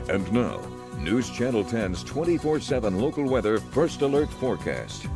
And now, News Channel 10's 24/7 local weather first alert forecast.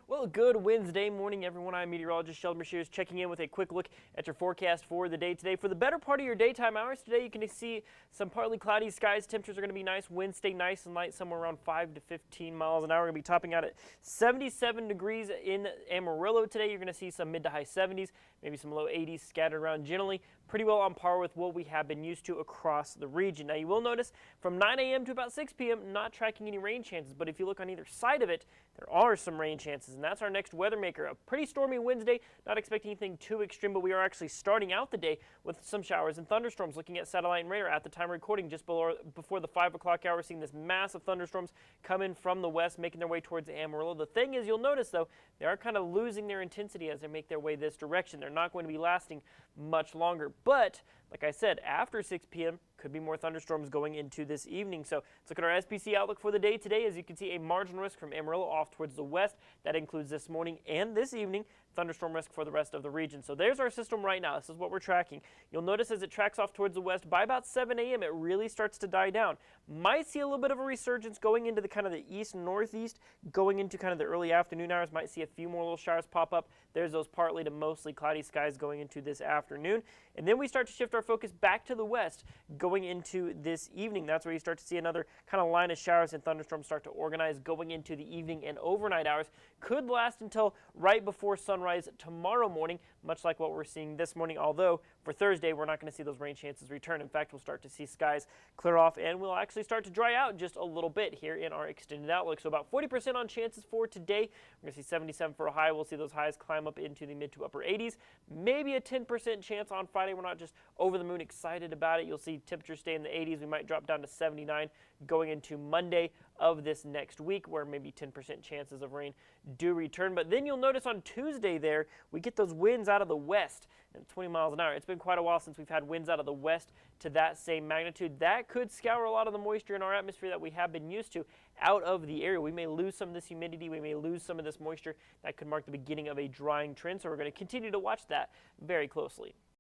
Well, good Wednesday morning, everyone. I'm meteorologist Sheldon Brashears checking in with a quick look at your forecast for the day today. For the better part of your daytime hours today, you can see some partly cloudy skies. Temperatures are going to be nice. Winds stay nice and light, somewhere around 5 to 15 miles an hour. We're going to be topping out at 77 degrees in Amarillo today. You're going to see some mid to high 70s, maybe some low 80s scattered around generally. Pretty well on par with what we have been used to across the region. Now, you will notice from 9 a.m. to about 6 p.m., not tracking any rain chances. But if you look on either side of it, there are some rain chances, and that's our next weather maker. A pretty stormy Wednesday, not expecting anything too extreme, but we are actually starting out the day with some showers and thunderstorms. Looking at satellite and radar at the time of recording, just before the 5 o'clock hour, seeing this massive thunderstorms come in from the west, making their way towards Amarillo. The thing is, you'll notice, though, they are kind of losing their intensity as they make their way this direction. They're not going to be lasting much longer, but like I said, after 6 p.m., could be more thunderstorms going into this evening. So let's look at our SPC outlook for the day today. As you can see, a marginal risk from Amarillo off towards the west. That includes this morning and this evening. Thunderstorm risk for the rest of the region. So there's our system right now. This is what we're tracking. You'll notice as it tracks off towards the west, by about 7 a.m., it really starts to die down. Might see a little bit of a resurgence going into the kind of the east-northeast, going into kind of the early afternoon hours. Might see a few more little showers pop up. There's those partly to mostly cloudy skies going into this afternoon. And then we start to shift our focus back to the west going into this evening. That's where you start to see another kind of line of showers and thunderstorms start to organize going into the evening and overnight hours. Could last until right before sunrise tomorrow morning, much like what we're seeing this morning, although for Thursday we're not going to see those rain chances return. In fact, we'll start to see skies clear off and we'll actually start to dry out just a little bit here in our extended outlook. So about 40% on chances for today. We're going to see 77 for a high. We'll see those highs climb up into the mid to upper 80s. Maybe a 10% chance on Friday. We're not just over the moon excited about it. You'll see temperatures stay in the 80s. We might drop down to 79 going into Monday of this next week, where maybe 10% chances of rain do return. But then you'll notice on Tuesday there, we get those winds out of the west at 20 miles an hour. It's been quite a while since we've had winds out of the west to that same magnitude. That could scour a lot of the moisture in our atmosphere that we have been used to out of the area. We may lose some of this humidity. We may lose some of this moisture. That could mark the beginning of a drying trend. So we're going to continue to watch that very closely.